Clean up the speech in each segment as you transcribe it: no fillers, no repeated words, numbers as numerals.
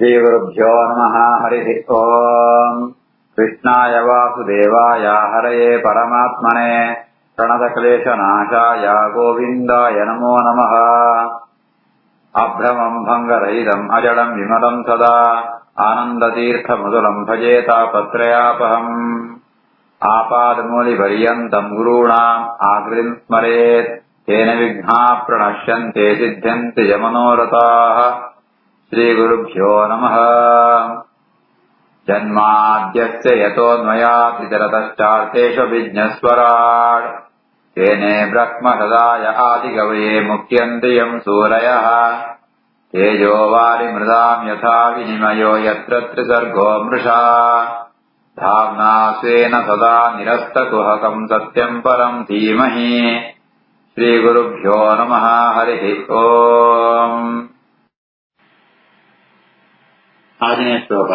श्रीगुरुभ्यो नमः। हरिः ओम्। कृष्णाय वासुदेवाय हरये परमात्मने प्रणतक्लेशनाशाय गोविन्दाय नमो नमः। अभ्रमम् भङ्गरहितम् अजडम् विमलम् सदा आनन्दतीर्थमधुरम् भजे तापत्रयापहम्। आपादमूलिपर्यन्तम् गुरूणाम् आकृतिम् स्मरेत् तेन विघ्नाः प्रणश्यन्ते सिद्ध्यन्ति च मनोरथाः। श्रीगुरुभ्यो नमः। जन्माद्यस्य यतोऽन्वयातितरतश्चार्थेषु विघ्नस्वराट् तेने ब्रह्महृदाय आदिकवये मुह्यन्ति यम् सूरयः। तेजो वारिमृदाम् यथा विनिमयो यत्र त्रिसर्गो मृषा धाम्ना स्वेन सदा निरस्तकुहकम् सत्यम् परम् धीमहि। श्रीगुरुभ्यो नमः। हरिः ओम्। आदिने श्लोक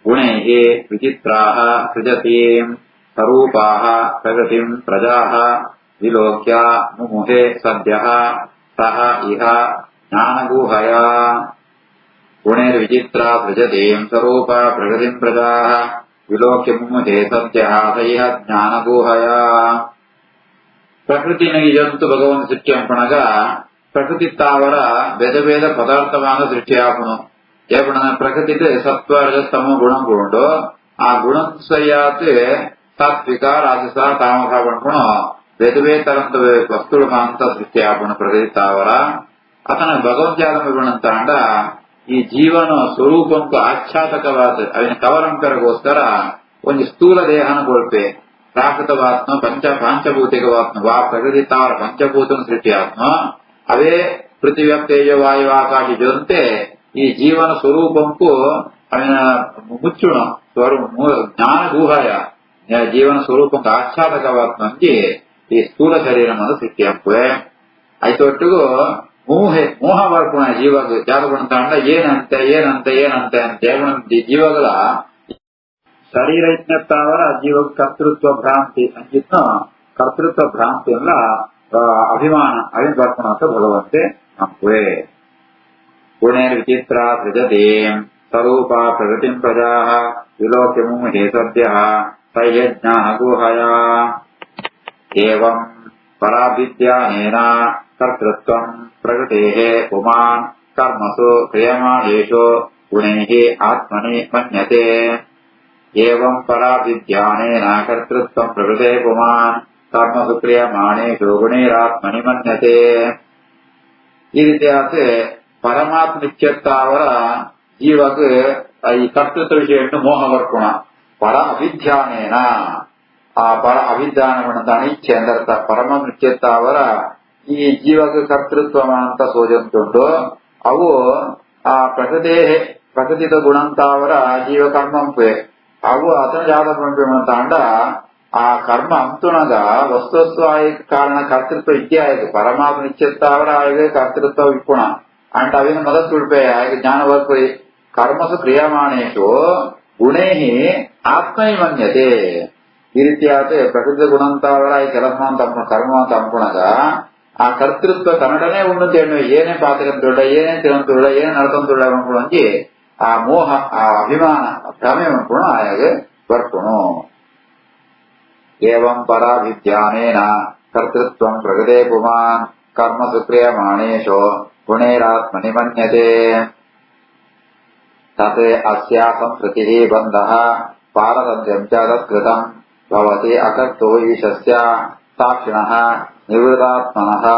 गुणैः विचित्राः सृजतीम् स्वरूपाः प्रकृतिम् प्रजाः विलोक्य मुमुहे सद्यः सः इह ज्ञानगुहया। गुणैर्विचित्रा सृजतीम् स्वरूपा प्रकृतिम् प्रजाः विलोक्य मुमुहे सद्यः स इह ज्ञानगुहया. ಪ್ರಕೃತಿ ನಿಜಂತು ಭಗವಂತ ಸೃಷ್ಟಿಯಂಪಣಗ ಪ್ರಕೃತಿ ತಾವರ ಬೇದ ಬೇದ ಪದಾರ್ಥವಾದ ಸೃಷ್ಟಿಯಾಪನು ஏபன பிரகிருதிக்கு சத்வரஜஸ்தமோ குணம் கொண்டு ಆ ಗುಣ ಸರಿಯಾತ್ ಸಾತ್ವಿಕ ರಾಜಸ ತಾಮಸ ಪಣ್ಪುಣು ಬೇರೆ ತರಂತ ವಸ್ತುಗಳು ಅಂತ ಸೃಷ್ಟಿ ಆಪಣ ಪ್ರಕೃತಿ ತಾವರ ಅತನ ಭಗವಂತಾದ ಈ ಜೀವನ ಸ್ವರೂಪಂಕು ಆಚ್ಛಾದಕವಾದ ಅವಿನ ಕವರಂಕರಗೋಸ್ಕರ ಒಂದು ಸ್ಥೂಲ ದೇಹನ ಕೊಳ್ಪೆ ಪ್ರಾಕೃತವಾತ್ಮ ಪಂಚಭೂತಿಕವಾತ್ಮ ವಾ ಪ್ರಕೃತಿ ತಾವರ ಪಂಚಭೂತನ ಸೃಷ್ಟಿ ಆತ್ಮ ಅವೇ ಪೃಥ್ವಿ ತೇಜ ವಾಯು ಆಕಾಶ ಜೊತೆ ಈ ಜೀವನ ಸ್ವರೂಪಂಕು ಅವನ ಮುಚ್ಚುಣ ಜ್ಞಾನ ಗೂಹಾಯ ಜೀವನ ಸ್ವರೂಪಂಕು ಆಚ್ಛಾದಕವಾತ್ಮಂಗೆ ಈ ಸ್ಥೂಲ ಶರೀರಮದ ಸೃಷ್ಟಿಯಂಪುವೆ ಐತೊಟ್ಟಿಗೂ ಮೋಹ ಬರ್ಪುಣ ಜೀವಾಗ ಜಾತಗುಣ ತಾಂಡ ಏನಂತೆ ಅಂತ ಜೀವಗಳ ಶರೀರ ಇತ್ನತ್ತಾವರ ಜೀವ ಕರ್ತೃತ್ವ ಭ್ರಾಂತಿ ಅಂಜಿತ್ನ ಕರ್ತೃತ್ವ ಭ್ರಾಂತಿ ಎಲ್ಲ ಅಭಿಮಾನ ಅವಿನ್ ಬರ್ಪುಣ ಅಂತ ಭಗವಂತೆ ನಂಪುವೆ. गुणैर्विचित्रा सृजतीम् स्वरूपा प्रकृतिम् प्रजाः विलोक्य मुमुहे सद्यः स इह ज्ञानगुहया. एवम् पराभिज्ञानेन कर्तृत्वम् प्रकृतेः पुमान् कर्मसु क्रियमाणेषु गुणैः आत्मनि मन्यते. एवम् पराभिज्ञानेन कर्तृत्वम् प्रकृतेः पुमान् कर्मसु क्रियमाणेषु गुणैरात्मनि मन्यते. ಈ ರೀತಿಯಾದ ಪರಮಾತ್ಮ ನಿತ್ಯತ್ತಾವರ ಜೀವಕ ಈ ಕರ್ತೃತ್ವ ವಿಷಯವನ್ನು ಮೋಹ ಬರ್ಕೋಣ ಪರ ಅಭಿಧ್ಯಾನೇನ ಆ ಪರ ಅಭಿಧ್ಯಾನವನ್ನ ಇಚ್ಛೆ ಅಂದರ್ಥ ಪರಮಾತ್ಮ ನಿತ್ಯತ್ತಾವರ ಈ ಜೀವಕ ಕರ್ತೃತ್ವ ಅಂತ ಸೋಜಂತುಂಡು ಅವು ಆ ಪ್ರಕೃತಿದ ಗುಣಂತಾವರ ಜೀವ ಕರ್ಮಂಪೆ ಅವು ಅತನ ಜಾತ ಅಂಡ ಆ ಕರ್ಮ ಅಂತುಣಗ ವಸ್ತು ಆಯ ಕಾರಣ ಕರ್ತೃತ್ವ ಇದ್ದೇ ಆಯ್ತು ಪರಮಾತ್ಮ ನಿತ್ಯತ್ತಾವರ ಆಯ್ಕೆ ಕರ್ತೃತ್ವ ವಿಪುಣ ಅಂಡ್ ಅವಿನ ಮದತ್ ತುಳ್ಪೆ ಹಾಗೆ ಜ್ಞಾನವರ್ಪರಿ ಕರ್ಮಸು ಕ್ರಿಯಮಾಣೇಶು ಗುಣೈ ಆತ್ಮೈ ಮನ್ಯತೆ. ಈ ರೀತಿಯಾದ ಪ್ರಕೃತಿ ಗುಣಂತಾವರ ಈ ಕೆಲಸ ಅಂತ ಕರ್ಮ ಅಂತ ಅನ್ಕೊಂಡಾಗ ಆ ಕರ್ತೃತ್ವ ಕನ್ನಡನೇ ಉನ್ನತಿ ಹೆಣ್ಣು ಏನೇ ಪಾತ್ರಂತುಳ್ಳ ಏನೇ ತಿರಂತುಳ್ಳ ಏನೇ ನಡ್ಕೊಂತುಳ್ಳ ಅನ್ಕೊಂಡಂಗೆ ಆ ಮೋಹ ಆ ಅಭಿಮಾನ ಭ್ರಮೆ ಅನ್ಕೊಂಡು ಹಾಗೆ ಬರ್ಕೊಣು. ಏವಂ ಪರಾಭಿಜ್ಞಾನೇನ ಕರ್ತೃತ್ವಂ ಪ್ರಗದೇ ಪುಮಾನ್ ಕರ್ಮಸು ಕ್ರಿಯಮಾಣೇಶು ಗುಣೈರಾತ್ಮನಿ ಮನ್ಯತೆ. ತತ್ ಅಸ್ಯಾ ಸಂಸ್ಕೃತಿಃ ಬಂಧಃ ಪಾರತಂತ್ರ್ಯಂ ಚ ತತ್ಕೃತಂ ಭವತಿ ಅಕರ್ತೋ ಈಶಸ್ಯ ಸಾಕ್ಷಿಣಃ ನಿವೃತ್ತಾತ್ಮನಃ.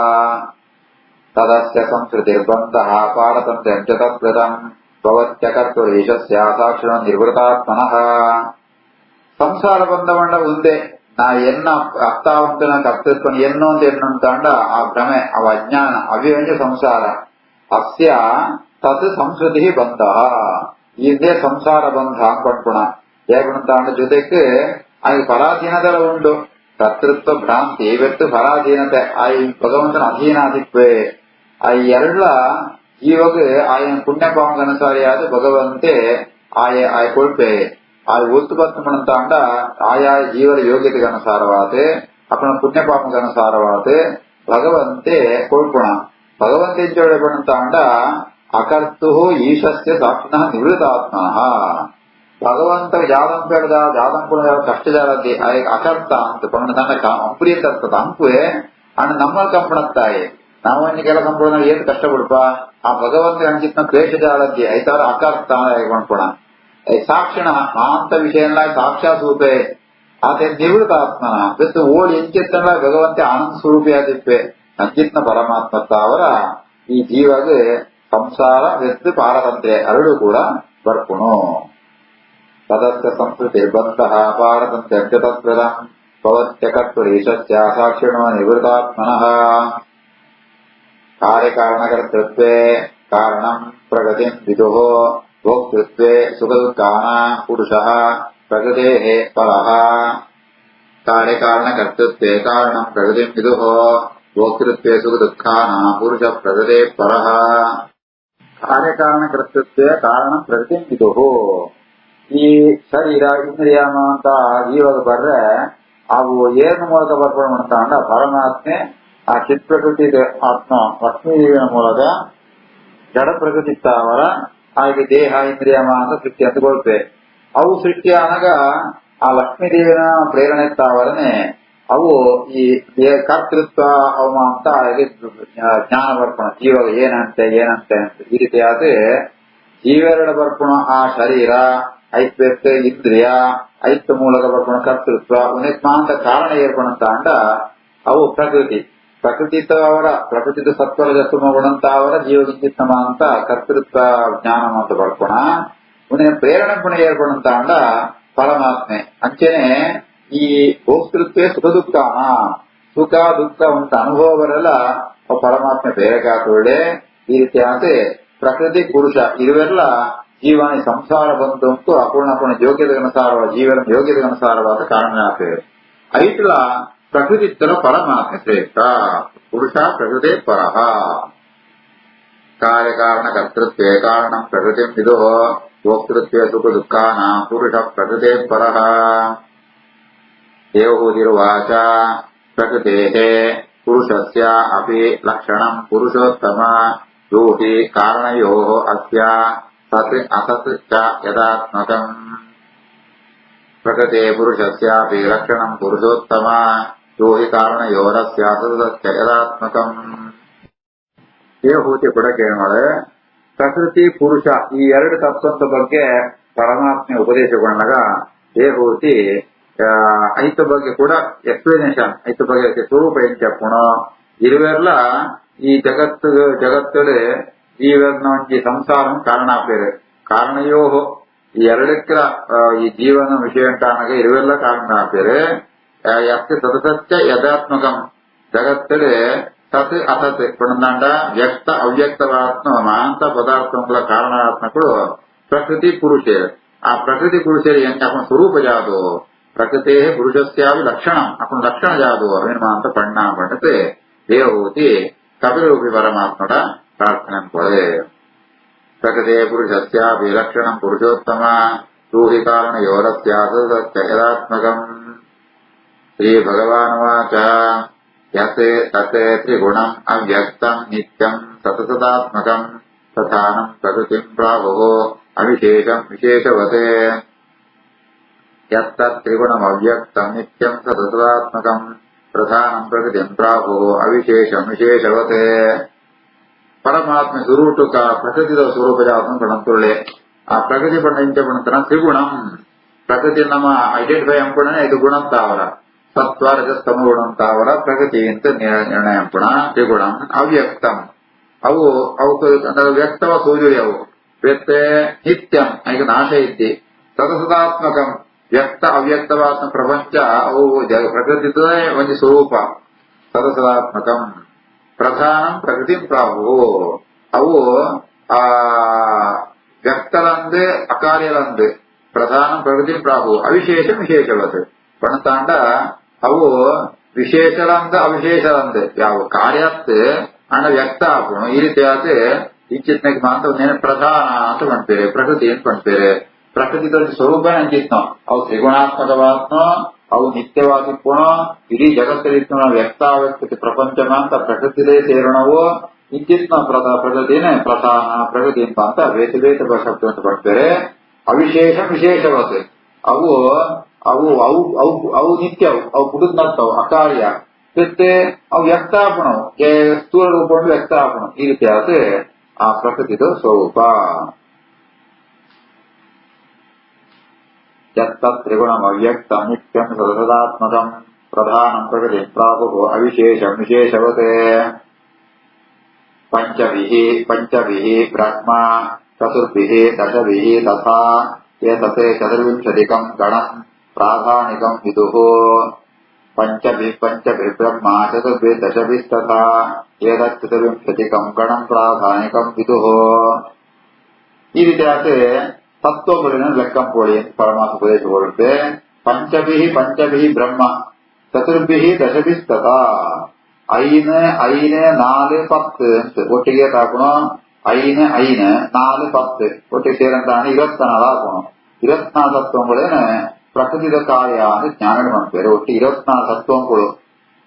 ತದಸ್ಯ ಸಂಸ್ಕೃತಿರ್ಬಂಧಃ ಪಾರತಂತ್ರ್ಯಂ ಚ ತತ್ಕೃತಂ ಭವತ್ಯಕರ್ತೋ ಈಶಸ್ಯ ಸಾಕ್ಷಿಣೋ ನಿವೃತ್ತಾತ್ಮನಃ. ಸಂಸಾರ ಬಂಧಮಂಡ ಒಂದೇ ನಾ ಎನ್ನ ಅರ್ಥವಂತನ ಕರ್ತೃತ್ವ ಎನ್ನೊಂದಂಡ ಆ ಭ್ರಮೆ ಅವ ಅಜ್ಞಾನ ಅವಿವಂಜ ಸಂಸಾರ ಅಸ್ಯ ತತ್ ಸಂಸ್ಕೃತಿ ಬಂಧ ಇದೇ ಸಂಸಾರ ಬಂಧ ಅನ್ಕೊಂಡ್ಕೊಣ ಹೇಗುಂಟಾಂಡ ಜೊತೆಗೆ ಆಗ ಪರಾಧೀನತೆಲ್ಲ ಉಂಟು ಕರ್ತೃತ್ವ ಭ್ರಾಂತಿ ಇವತ್ತು ಪರಾಧೀನತೆ ಆ ಭಗವಂತನ ಅಧೀನಾದಿತ್ವೇ ಆ ಎರಡ ಜೀವಗ ಆಯನ ಪುಣ್ಯಪಾಮಗನುಸಾರಿಯಾದ ಭಗವಂತೆ ಆಯ ಕೊಳ್ಪೆ ಆ ಉತ್ಪತ್ತಮಂತಾಂಡ ಆಯಾ ಜೀವನ ಯೋಗ್ಯತೆಗೆ ಅನುಸಾರವಾದ ಅಪ್ಪನ ಪುಣ್ಯಪಾಪಕ್ಕೆ ಅನುಸಾರವಾದ ಭಗವಂತೆ ಕೊಳ್ಪುಣ ಭಗವಂತ ಎಂಜೋಡೆ ಬಂತಾಂಡ ಅಕರ್ತು ಈಶಸ್ಯ ಸಾಕ್ಷಿನಃ ನಿವೃತ್ತಾತ್ಮನಃ ಭಗವಂತ ಜಾதம் பெறதா ಜಾதம் கூட கஷ்டஜாலதி அகர்த்த ಅಂತ ಪಂಗಡನ ಅಂಪುರಿಯಂತ ಅಂಪುವೆ ಅಣ್ಣ ನಮ್ಮ ಕಂಪಣತ್ತಾಯಿ ನಾವು ಇನ್ನಿಗೆಲ್ಲ ಸಂಪೂರ್ಣ ಏನ್ ಕಷ್ಟ ಬಿಡಪ್ಪ ಆ ಭಗವಂತ ಅಂಚಿತ್ನ ಕ್ಲೇಶಜಾಲದ್ದಿ ಐತಾರ ಅಕರ್ತ ಕೊಂಡ್ಕೊಣ ಸಾಕ್ಷಿಣ ಮಾಂತ ವಿಷಯಲ್ಲ ಸಾಕ್ಷಾತ್ ರೂಪೆ ಆತ ನಿವೃತ್ತಾತ್ಮನ ಬೆತ್ತು ಓಡಿ ಎಂಚಿತ್ತಲ್ಲ ಭಗವಂತ ಆನಂದ ಸ್ವರೂಪಿಯಾದಿಪ್ಪೆ ಅಂಚಿತ್ನ ಪರಮಾತ್ಮತ್ತ ಅವರ ಈ ಜೀವಗೆ ಸಂಸಾರ ಬೆತ್ತು ಪಾರತಂತ್ರೆ ಎರಡೂ ಕೂಡ ಬರ್ಕುಣು ತದಸ್ಯ ಸಂಸ್ಕೃತಿ ಬಂತಹ ಪಾರತಂತ್ರ್ಯ ತತ್ಪ್ರದಂ ಭವತ್ಯಕರ್ಪುರೀಶಸ್ಯ ಸಾಕ್ಷಿಣೋ ನಿವೃತ್ತಾತ್ಮನಃ ಕಾರ್ಯಕಾರಣಕರ್ತೃತ್ವೇ ಕಾರಣಂ ಪ್ರಗತಿಂ ವಿದುಃ ಭೋಕ್ತೃತ್ವೇ ಸುಖದುಃಖಾನಾಂ ಪುರುಷಃ ಪ್ರಕೃತೇಃ ಪರಃ ಕಾರ್ಯಕಾರಣಕರ್ತೃತ್ವೇ ಕಾರಣಂ ಪ್ರಗತಿಂ ವಿದುಃ ಭೋಕ್ತೃತ್ವೇ ಸುಖದುಃಖಾನಾಂ ಪುರುಷಃ ಪ್ರಕೃತೇಃ ಪರಃ ಕಾರ್ಯಕಾರಣಕರ್ತೃತ್ವೇ ಕಾರಣಂ ಪ್ರಗತಿಂ ವಿದುಃ ಈ ಶರೀರ ಇಂದ್ರಿಯಮ ಅಂತ ಇವಾಗ ಬರ್ರೆ ಅವು ಏನು ಮೂಲಕ ಬರ್ಕೊಂಡು ಮಾಡ್ತಾಂಡ ಪರಮಾತ್ಮೆ ಆ ಚಿತ್ ಪ್ರಕೃತಿ ಆತ್ಮ ಲಕ್ಷ್ಮೀದೇವಿಯ ಮೂಲಕ ಜಡ ಪ್ರಕೃತಿ ಸ್ಥಾವರ ಹಾಗೆ ದೇಹ ಇಂದ್ರಿಯಮ ಅಂತ ಸೃಷ್ಟಿ ಅಂತಗೊಳ್ತೇವೆ. ಅವು ಸೃಷ್ಟಿ ಆದಾಗ ಆ ಲಕ್ಷ್ಮೀದೇವಿನ ಪ್ರೇರಣೆ ಸ್ಥಾವರನೆ ಅವು ಈ ಕರ್ತೃತ್ವ ಅವಮ ಅಂತ ಹಾಗೆ ಜ್ಞಾನ ಬರ್ಕೋಣ ಜೀವಾಗ ಏನಂತೆ ಅಂತ ಈ ರೀತಿ ಆದ್ರೆ ಜೀವೆರಡ ಬರ್ಕೋಣ ಆ ಶರೀರ ಐಕ್ಯತೆ ಇಂದ್ರಿಯ ಐಕ್ಯ ಮೂಲಕ ಬರ್ಕೋಣ ಕರ್ತೃತ್ವ ಉನ್ನಿತ್ಮಾಂತ ಕಾರಣ ಏರ್ಕೊಂಡಂತ ಅಂಡ ಅವು ಪ್ರಕೃತಿಯವರ ಪ್ರಕೃತಿದ ಸತ್ವರ ಸುಮಗುಣಂತ ಅವರ ಜೀವಗಿಂಚಿತ್ತಮ ಅಂತ ಕರ್ತೃತ್ವ ಜ್ಞಾನ ಅಂತ ಬರ್ಕೋಣ ಉನ್ನೆ ಪ್ರೇರಣೆ ಗುಣ ಏರ್ಕೊಂಡಂತ ಅಂಡ ಪರಮಾತ್ಮೆ ಅಂಚೆನೆ ಈ ಭೋಕ್ತೃತ್ವೇ ಸುಖ ದುಃಖನ ಸುಖ ದುಃಖ ಅಂತ ಅನುಭವ ಬರಲ್ಲ ಪರಮಾತ್ಮೆ ಬೇರೆ ಕಾತೊಳ್ಳೆ ಈ ರೀತಿ ಆದ್ರೆ ಪ್ರಕೃತಿ ಪುರುಷ ಇವೆಲ್ಲ ಜೀವನ ಸಂಸಾರ ಬಂತು ಅಪೂರ್ಣ ಯೋಗ್ಯತೆಗನುಸಾರವಾದ ಜೀವನ ಯೋಗ್ಯತೆಗನುಸಾರವಾದ ಕಾರಣ ಆಗ್ತದೆ. ಐಟ್ಲ ಪ್ರಕೃತಿ ಪರಮಾತ್ಮ ಶ್ರೇಷ್ಠ ಪುರುಷ ಪ್ರಕೃತಿ ಪರಃ ಕಾರ್ಯಕಾರಣಕರ್ತೃತ್ವೇ ಕಾರಣಂ ಪ್ರಕೃತಿಂ ವಿದುಃ ಭೋಕ್ತೃತ್ವೇ ಸುಖ ದುಃಖಾನಾಂ ಪುರುಷ ಪ್ರಕೃತಿ ಪರಃ ದೇವಹೂತಿರುವಾಚ ಪ್ರಕೃತೇಃ ಪುರುಷಸ್ಯ ಅಪಿ ಲಕ್ಷಣಂ ಪುರುಷೋತ್ತಮ ರೂಢಿ ಕಾರಣಯೋಃ ಅಸ್ಯ ಸತ್ ಅಸತ್ ಚ ಯದಾತ್ಮಕಂ ಪ್ರಕೃತೆ ಪುರುಷಸ್ಯಾಪಿ ಲಕ್ಷಣಂ ಪುರುಷೋತ್ತಮ ರೂಢಿ ಕಾರಣಯೋರಸ್ಯ ಸತ್ ಚ ಯದಾತ್ಮಕಂ. ದೇವಹೂತಿ ಕೂಡ ಕೇಳೋಳೆ ಪ್ರಕೃತಿ ಪುರುಷ ಈ ಎರಡು ತತ್ವದ ಬಗ್ಗೆ ಪರಮಾತ್ಮೆ ಉಪದೇಶಗೊಂಡಾಗ ದೇವಹೂತಿ ಐತ ಬಗ್ಗೆ ಕೂಡ ಎಕ್ಸ್ಪ್ಲನೇಷನ್ ಐತ ಬಗ್ಗೆ ಸ್ವರೂಪ ಏನ್ చెప్పುಣ ಇರುವೆಲ್ಲ ಈ ಜಗತ್ತಲ್ಲಿ ಜೀವನ ಸಂಸಾರ ಕಾರಣ ಆಪೇರೆ ಕಾರಣಯೋ ಈ ಎರಡಕ್ಕ ಈ ಜೀವನ ವಿಷಯ ಅಂತಾನಾಗ ಇರುವೆಲ್ಲ ಕಾರಣ ಆಪೇರೆ ಯಸ್ಯ ಸದಸತ್ಯ ಯದಾತ್ಮಕಂ ಜಗತ್ತಲ್ಲಿ ಸತ್ ಅಸತ್ ಕೊಡಂದಾಂಡ ವ್ಯಕ್ತ ಅವ್ಯಕ್ತವಾತ್ಮ ಮಾಂತ ಪದಾರ್ಥಗಳ ಕಾರಣಾತ್ಮಕಗಳು ಪ್ರಕೃತಿ ಪುರುಷರು ಆ ಪ್ರಕೃತಿ ಪುರುಷರು ಏನ್ ಸ್ವರೂಪ ಜಾದು ಪ್ರಕೃತಿ ಪುರುಷಸ್ಯಾವಿ ಲಕ್ಷಣ ಅಪ್ಪನ ಲಕ್ಷಣ ಜಾದು ಅವಿನ್ಮಾಂತ ಪಣ್ಣ ಪಂಡತೆ ದೇವಹೂತಿ ಕಪಿಲರೂಪಿ ಪರಮಾತ್ಮಡ ಪ್ರಾರ್ಥನೆ ಕೊಳೆ ಪ್ರಕೃತಿ ಪುರುಷಸ್ಯಾಪಿ ಲಕ್ಷಣಂ ಪುರುಷೋತ್ತಮ ರೂಹಿ ಕಾರಣಯೋರಸ್ಯಾತ್ಮಕಂ. ಶ್ರೀ ಭಗವಾನುವಾಚ ಯತೆ ತತೆ ತ್ರಿಗುಣಂ ಅವ್ಯಕ್ತಂ ನಿತ್ಯಂ ಸತಸದಾತ್ಮಕಂ ತಥಾನಂ ಪ್ರಕೃತಿಂ ಪ್ರಾಹುಃ ಅವಿಶೇಷಂ ವಿಶೇಷವತೆ ಯತ್ತ್ರಿಗುಣಮವ್ಯಕ್ತಂ ನಿತ್ಯಂ ಸತಸದಾತ್ಮಕಂ ಪ್ರಧಾನಂ ಪ್ರಕೃತಿಂ ಪ್ರಾಹುಃ ಅವಿಶೇಷಂ ವಿಶೇಷವತೆ. ಪರಮಾತ್ಮ ಸ್ವರೂಪಕ ಪ್ರಕೃತಿದ ಸ್ವರೂಪ ಜಾತಂ ಪಣಂತುಳ್ಳೆ ಆ ಪ್ರಕೃತಿ ಪಣ್ಣ ಇಂಚ ಪಣಂತನ ತ್ರಿಗುಣಂ ಪ್ರಕೃತಿ ನಮ್ಮ ಐಡೆಂಟಿಫೈ ಅಂಪಣನೆ ಇದು ಗುಣ ಅಂತಾವರ ಸತ್ವ ರಜಸ್ತಮ ಗುಣ ಅಂತಾವರ ಪ್ರಕೃತಿ ಅಂತ ನಿರ್ಣಯ ಅಂಪಣ ತ್ರಿಗುಣಂ ಅವ್ಯಕ್ತಂ ಅವು ವ್ಯಕ್ತವ ಸೂರ್ಯುಡಿ ಅವು ವ್ಯಕ್ತೆ ನಿತ್ಯಂ ಈಗ ನಾಶ ಇದ್ದಿ ಸತಸದಾತ್ಮಕಂ ವ್ಯಕ್ತ ಅವ್ಯಕ್ತವಾದ ಪ್ರಪಂಚ ಅವು ಪ್ರಕೃತಿದೇ ಒಂದು ಸ್ವರೂಪ ಸತಸದಾತ್ಮಕಂ. ಪ್ರಧಾನಂ ಪ್ರಕೃತಿ ಪ್ರಾಹು ಅವು ವ್ಯಕ್ತರಂದು ಅಕಾರ್ಯರಂದು ಪ್ರಧಾನಂ ಪ್ರಕೃತಿ ಪ್ರಾಹು ಅವಿಶೇಷ ವಿಶೇಷವತ್ ಪಣತಾಂಡ ಅವು ವಿಶೇಷರಂದು ಅವಿಶೇಷರಂದು ಯಾವ ಕಾರ್ಯತ್ ಅಣ್ಣ ವ್ಯಕ್ತ ಆಪುಣ ಈ ರೀತಿ ಆದ್ರೆ ಇಚ್ಚಿತ್ನಕ್ಕೆ ಮಾತ್ರ ಪ್ರಧಾನ ಅಂತ ಪಣ್ಪೇರೆ ಪ್ರಕೃತಿ ಅಂತ ಪಣ್ಪೇರೆ ಪ್ರಕೃತಿ ಸ್ವರೂಪ ಅಂಚಿತ್ನ ಅವು ತ್ರಿಗುಣಾತ್ಮಕವಾತ್ಮ ಅವು ನಿತ್ಯವಾಗಿ ಪುಣ ಇಡೀ ಜಗತ್ತಲ್ಲಿ ವ್ಯಕ್ತಾವ್ಯಕ್ತಕ್ಕೆ ಪ್ರಪಂಚ ಅಂತ ಪ್ರಕೃತಿದೇ ಸೇರೋಣವು ಇತ್ತೀಚಿನ ಪ್ರಕೃತಿನೇ ಪ್ರಧಾನ ಪ್ರಕೃತಿ ಅಂತ ವೇದ ಶಬ್ದ ಅಂತ ಬರ್ತಾರೆ. ಅವಿಶೇಷ ವಿಶೇಷವತ್ ಅವು ಅವು ಅವು ಅವು ಅವು ನಿತ್ಯ ಅವು ಪುಡುತ್ನರ್ತಾವ್ ಅಕಾರ್ಯ ಮತ್ತೆ ಅವು ವ್ಯಕ್ತಾಪಣವು ಸ್ಥೂಲ ರೂಪ ವ್ಯಕ್ತಾಪಣ ಈ ರೀತಿಯಾದ ಆ ಪ್ರಕೃತಿದು ಸ್ವರೂಪ. ಯತ್ತ್ರಿಗುಣಂ ಅವ್ಯಕ್ತಂ ನಿತ್ಯಂ ಸದಸದಾತ್ಮಕಂ ಪ್ರಧಾನಂ ಪ್ರಕೃತಿ ಪ್ರಾಪುಃ ಅವಿಶೇಷಂ ವಿಶೇಷವತ್ ಪಂಚಭಿಃ ಬ್ರಹ್ಮ ಚತುರ್ಭಿಃ ದಶಭಿಃ ತಥಾ ಏತತೆ ಚತುರ್ವಿಂಶತಿಕಂ ಗಣಂ ಪ್ರಾಧಾನಿಕಂ ವಿದುಃ ಪಂಚಭಿಃ ಬ್ರಹ್ಮ ಚತುರ್ಭಿಃ ದಶಭಿಸ್ತಥಾ ಏತತ್ ಚತುರ್ವಿಂಶತಿಕಂ ಗಣಂ ಪ್ರಾಧಾನಿಕಂ ವಿದುಃ. ಈ ರೀತಿಯಾದ ತತ್ವಗಳನ್ನು ಲೆಕ್ಕಂಪೋಳಿ ಅಂತ ಪರಮಾತ್ಮ ಉಪದೇಶಗೊಳ್ಳುತ್ತೆ. ಪಂಚಭಿಃ ಬ್ರಹ್ಮ ಚತುರ್ಭಿಃ ದಶಭಿಸ್ತಥಾ ಐನು 4 10 ಅಂತ ಒಟ್ಟಿಗೆ ತಾಕணும். ಐನು 4 10 ಒಟ್ಟಿಗೆ ಸೇರಂತಾನೆ 24 ಆಕணும். 24 ತತ್ವಗಳೇನು ಪ್ರಕೃತಿದ ಕಾರ್ಯ ಅಂತ ಜ್ಞಾನ ಮಾಡ್ತಾರೆ. ಒಟ್ಟು 24 ತತ್ವಗಳು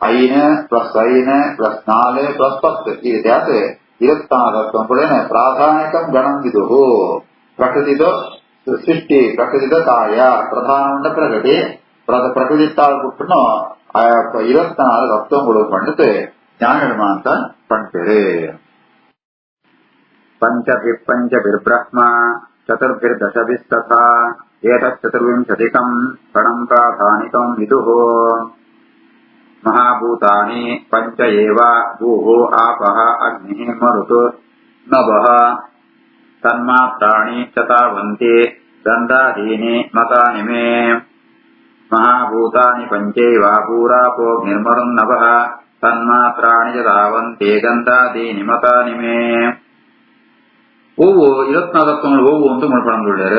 ಐನು ಪ್ಲಸ್ 4 ಪ್ಲಸ್ 10 ಈ ರೀತಿಯಾದ 24 ತತ್ವಗಳೇನು ಪ್ರಾಧಾನಿಕಂ ಗಣಂ ವಿದುಃ ಪ್ರಕೃತಿದ ಸೃಷ್ಟಿ ಪ್ರಕೃತಿದ ಕಾರ್ಯ ಪ್ರಧಾನ ಪ್ರಕೃತಿ ಪ್ರಕೃತಿ ಬಿಟ್ಟು 24 ತತ್ವಗಳು ಪಂಡಿತೆ ಜ್ಞಾನ ಅಂತ ಪಂಡ್ತೇವೆ. ಪಂಚಭಿರ್ಬ್ರಹ್ಮ ಚತುರ್ಭಿರ್ದಶಭಿಸ್ತಥಾ ಏತತ್ ಚತುರ್ವಿಂಶತಿಕಂ ಗಣಂ ಪ್ರಾಧಾನಿಕಂ ವಿದುಃ. ಮಹಾಭೂತಾನಿ ಪಂಚ ಏವ ಭೂಃ ಆಪಃ ಅಗ್ನಿಃ ಮರುತ್ ನಭಃ ತನ್ಮಾತ್ರಾಣಿ ಚ ತಾವಂತಿ ಗಂಧಾದೀನಿ ಮತಾನಿ ಮೇ. ಮಹಾಭೂತಾನಿ ಪಂಚೈವ ಭೂರಾಪೋಗ್ನಿರ್ಮರುನ್ನಭಃ ತನ್ಮಾತ್ರಾಣಿ ಚ ತಾವಂತಿ ಗಂಧಾದೀನಿ ಮತಾನಿ ಮೇ. ಹೂವು 24 ತತ್ವಗಳು ಹೂವು ಅಂತ ಮಾಡ್ಕೊಂಡ್ರೆ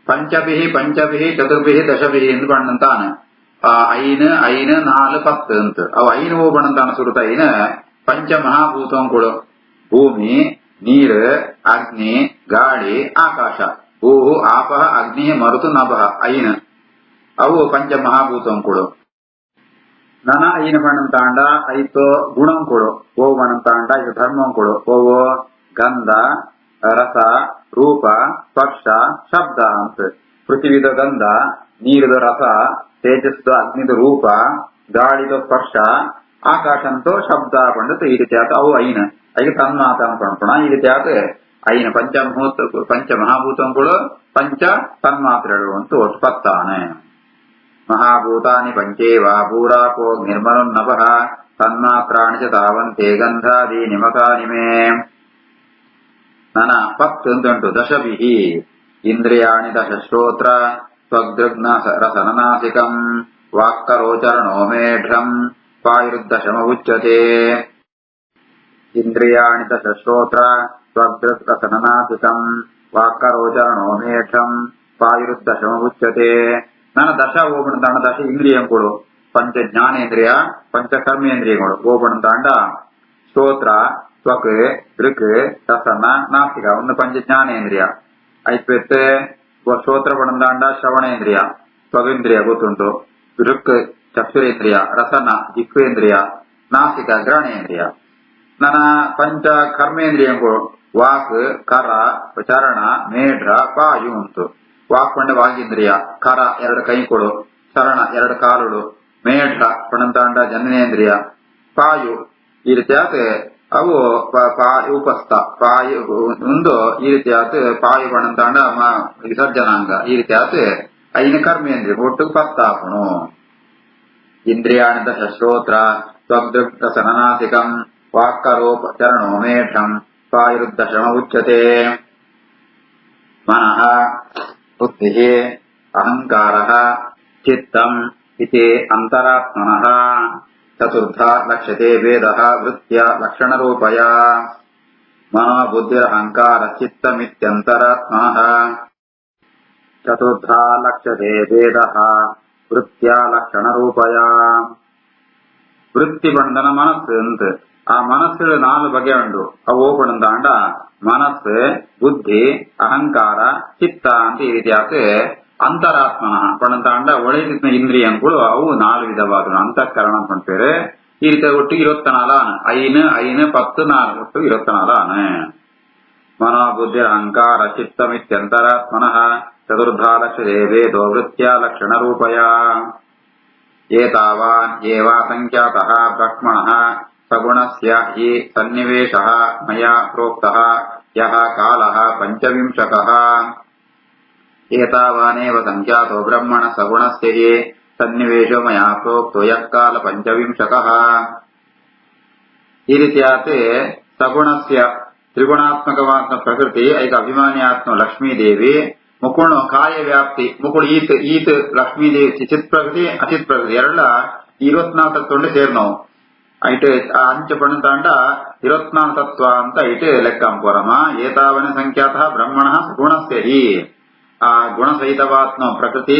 ಪಂಚಭಿಃ ಚತುರ್ಭಿಃ ದಶಭಿಃ ಎಂದು ಬಣ್ಣಂತಾನೆ. ಐನು 4 10 ಅಂತ ಅವು ಐನು ಹೂವು ಬಣ್ಣಂತಾನ ಸುರುತ ಐನ ಪಂಚ ಮಹಾಭೂತಗಳು ಭೂಮಿ ನೀರು ಅಗ್ನಿ ಗಾಳಿ ಆಕಾಶ. ಭೂಹು ಆಪಃ ಅಗ್ನಿ ಮರುತು ನಭಃ ಐನು ಅವು ಪಂಚ ಮಹಾಭೂತಗಳು. ನನ ಐನ ಬಣ್ಣಂತಾಂಡ ಐತೋ ಗುಣಂಕೊಳು ಓ ಬಣ್ಣಂತಾಂಡ ಇದು ಧರ್ಮಂಕೊಳು ಓವೋ ಗಂಧ ರಸ ರೂಪ ಸ್ಪರ್ಶ ಶಬ್ದ ಅಂತ. ಪೃಥ್ವಿದ ಗಂಧ ನೀರಿದ ರಸ ತೇಜಸ್ದ ಅಗ್ನಿದ ರೂಪ ಗಾಳಿದ ಸ್ಪರ್ಶ ಆಕಾಶ ಅಂತೋ ಶಬ್ದ ಪಂಡಿತ ಈ ರೀತಿ ಆತ ಅವು ಐನ ಐಗೆ ತನ್ಮಾತ ಅನ್ಕೊಂಡ ಈ ರೀತಿ ಆತ ಐನ ಪಂಚ ಮಹಾಭೂತಗಳು ಪಂಚ ತನ್ಮಾತ್ರೆಗಳು ಅಂತ ಒಟ್ಟು ಪತ್ತಾನೆ. ಮಹಾಭೂತಾನಿ ಪಂಚೇವ ಭೂರಾಪೋ ನಿರ್ಮರುನ್ನಭಃ ತನ್ಮಾತ್ರಾಣಿ ಚ ತಾವಂತೆ ಗಂಧಾದೀನಿ ಮತಾನಿ ಮೇ. ನನ 10 ಅಂತುಂಟು. ದಶಭಿಃ ಇಂದ್ರಿಯಾಣಿ ದಶಶ್ರೋತ್ರ ತ್ವಗ್ದೃಗ್ನ ರಸನನಾಸಿಕಂ ವಾಕ್ಕರೋಚರಣೋ ಮೇಢ್ರಂ ಪಾಯುರ್ದಶಮುಚ್ಯತೆ. ಇಂದ್ರಿಯಾಣಿ ದಶಶ್ರೋತ್ರ ತ್ವಗ್ದೃಗ್ ರಸನನಾಸಿಕಂ ವಾಕ್ಕರೋಚರಣೋ ಮೇಢ್ರಂ ಪಾಯುರ್ದಶಮುಚ್ಯತೆ. ನನ್ನ ದಶ ಓಬಣತಾಂಡ ದಶ ಇಂದ್ರಿಯಗಳು ಪಂಚ ಜ್ಞಾನೇಂದ್ರಿಯ ಪಂಚ ಕರ್ಮೇಂದ್ರಿಯಗಳು ಓಬಣತಾಂಡ ಶ್ರೋತ್ರ ತ್ವಕ್ ದೃಕ್ ರಸನ ನಾಸಿಕ ಒಂದು ಪಂಚ ಜ್ಞಾನೇಂದ್ರಿಯ ಐಪೆತ್ತೆ. ಶ್ರೋತ್ರ ಬಣಂದಾಂಡ ಶ್ರವಣೇಂದ್ರಿಯ ತ್ವಗೇಂದ್ರಿಯ ಗೊತ್ತುಂಟು. ದೃಕ್ ಚಕ್ಷುರೇಂದ್ರಿಯ ರಸನ ಜಿಹ್ವೇಂದ್ರಿಯ ನಾಸಿಕ ಗ್ರಹಣೇಂದ್ರಿಯ. ನನ್ನ ಪಂಚ ಕರ್ಮೇಂದ್ರಿಯಗಳು ವಾಕ್ ಕರ ಚರಣ ಮೇಢ್ರ ಪಾಯು ಉಂಟು. ವಾಕ್ ಪಂಡ ವಾಗೀಂದ್ರಿಯ ಕರ 2 ಕೈಗಳು ಚರಣ 2 ಕಾಲುಗಳು ಮೇಢ್ರ ಪಣಂತಾಂಡ ಜನನೇಂದ್ರಿಯ ಪಾಯು ಈ ರೀತಿಯಾದ ಅವು ಉಪಸ್ಥ ಪಾಯು ಒಂದು ಈ ರೀತಿಯಾದ ಪಾಯು ಪಣಂತಾಂಡ ವಿಸರ್ಜನಾಂಗ ಈ ರೀತಿಯಾದ 5 ಕರ್ಮೇಂದ್ರಿಯ ಒಟ್ಟು 10 ಆಪಣು. ಇಂದ್ರಿಯಾಣಿ ದಶಶ್ರೋತ್ರ ತ್ವಗ್ದೃಗ್ ರಸನನಾಸಿಕಂ ವಾಕ್ಕರೋಪ ಚರಣೋ ಮೇಢ್ರಂ ಪಾಯುರ್ದಶಮುಚ್ಯತೆ. ಮನಃ ಬುದ್ಧಿಃ ಅಹಂಕಾರಃ ಚಿತ್ತಂ ಇತಿ ಅಂತರಾತ್ಮನಃ ಚತುರ್ಧ ಲಕ್ಷ್ಯತೆ ವೇದಃ ವೃತ್ಯ ಲಕ್ಷಣರೂಪಯ. ಮನೋ ಬುದ್ಧಿರಹಂಕಾರ ಚಿತ್ತಮಿತ್ಯಂತರಾತ್ಮನಃ ಚತುರ್ಧ ಲಕ್ಷ್ಯತೆ ವೇದಃ ವೃತ್ಯ ಲಕ್ಷಣರೂಪಯ. ವೃತ್ತಿ ಬಂಧನ ಮನಸ್ಸು ಅಂತ ಆ ಮನಸ್ಸು 4 ಬಗೆ ಉಂಟು. ಅವು ಪಣಂದಾಂಡ ಮನಸ್ಸು ಬುದ್ಧಿ ಅಹಂಕಾರ ಚಿತ್ತ ಅಂತ ಈ ರೀತಿಯಾದ ಅಂತರಾತ್ಮನ ಪಣಂತಾಂಡ ಒಳಗಿನ ಇಂದ್ರಿಯಗಳು ಅವು 4 ವಿಧವಾದ ಅಂತಃಕರಣ ಅಂತಾರೆ. ಈ ರೀತಿ ಒಟ್ಟಿಗೆ 24 ಆನೆ. ಐನು 10 4 ಒಟ್ಟು 24 ಆನೆ. ಮನೋಬುದ್ಧಿ ಅಹಂಕಾರ ಚಿತ್ತಮಿತ್ಯಂತರಾತ್ಮನಃ ಚತುರ್ಧಾ ಲಕ್ಷದೇ ವೇದೋ ವೃತ್ಯ ಲಕ್ಷಣ ರೂಪಯ ಏತಾವಾನ್ ಏವ ಸಂಖ್ಯಾತಃ ಬ್ರಹ್ಮಣಃ ಸಗುಣಸ್ಯ ಹಿ ಸನ್ನಿವೇಶಃ ಮಯಾ ಪ್ರೋಕ್ತಃ ಯಃ ಕಾಲಃ ಪಂಚವಿಂಶಕಃ ಏತಾವಾನೇವ ಸಂಖ್ಯಾತೋ ಬ್ರಹ್ಮಣ ಸಗುಣಸ್ಯ ಹಿ ಸನ್ನಿವೇಶೋ ಮಯಾ ಪ್ರೋಕ್ತೋ ಯಃ ಕಾಲ ಪಂಚವಿಂಶಕಃ. ಈ ರೀತಿಯಾಗಿ ಸಗುಣಸ್ಯ ತ್ರಿಗುಣಾತ್ಮಕವಾದ ಪ್ರಕೃತಿ ಐಕ ಅಭಿಮಾನಿಯಾತ್ಮ ಲಕ್ಷ್ಮೀದೇವಿ ಮುಕುಳು ಕಾಯ ವ್ಯಾಪ್ತಿ ಮುಕುಳು ಈತ್ ಲಕ್ಷ್ಮೀದೇವಿ ಚಿತ್ ಪ್ರಕೃತಿ ಅಚಿತ್ ಪ್ರಕೃತಿ ಎರಡ 24 ತತ್ವ ಸೇರ್ನವು ಐಟ್ ಅಂಚ ಪಣತಾಂಡ 24 ತತ್ವ ಅಂತ ಐಟ್ ಲೆಕ್ಕ ಪೋರಮ. ಏತಾವನ ಸಂಖ್ಯಾತ ಬ್ರಹ್ಮಣ ಗುಣಸ್ಯ ಹಿ ಆ ಗುಣಸಹಿತವಾತ್ಮ ಪ್ರಕೃತಿ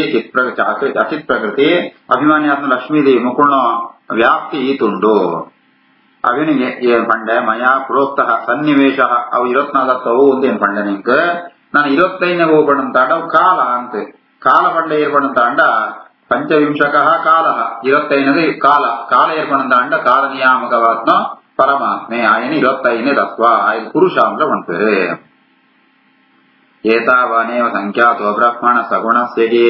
ಅಚಿತ್ ಪ್ರಕೃತಿ ಅಭಿಮಾನಿಯಾತ್ಮ ಲಕ್ಷ್ಮೀದೇವಿ ಮುಕುಳ ವ್ಯಾಪ್ತಿ ಈತುಂಡು. ಅವನಿಗೆ ಏನ್ ಪಂಡೆ ಮಯಾ ಪ್ರೋಕ್ತಃ ಸನ್ನಿವೇಶ ಅವು 24 ತತ್ವವು ಒಂದೇನ್ ಪಂಡೆ ನಿಂಕ ನಾನು 25ನೇ ಹೋಗ್ಬಣ್ಣಂತಾಂಡ ಅವು ಕಾಲ ಅಂತ ಕಾಲ ಪಂಡೆ ಏರ್ಪಣಂತಾಂಡ ಪಂಚವಿಂಶಕ ಕಾಲ 25ನೇ ಕಾಲ ಏರ್ಪಣಂತಾಂಡ ಕಾಲ ನಿಯಾಮಕವಾತ್ಮ ಪರಮಾತ್ಮೆ ಆಯನ 25ನೇ ತತ್ವ ಆಯ್ತು ಪುರುಷ ಅಂತ ಮಾಡ್ತಾರೆ. ಏತಾವಾನೇವ ಸಂಖ್ಯಾತೋ ಬ್ರಹ್ಮಣ ಸಗುಣಸ್ಯ ಹಿ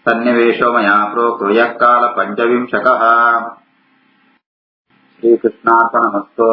ಸನ್ನಿವೇಶೋ ಮಯಾ ಪ್ರೋಕ್ತೋ ಯಃ ಕಾಲ ಪಂಚವಿಂಶಕಃ. ಶ್ರೀಕೃಷ್ಣಾರ್ಪಣಮಸ್ತು.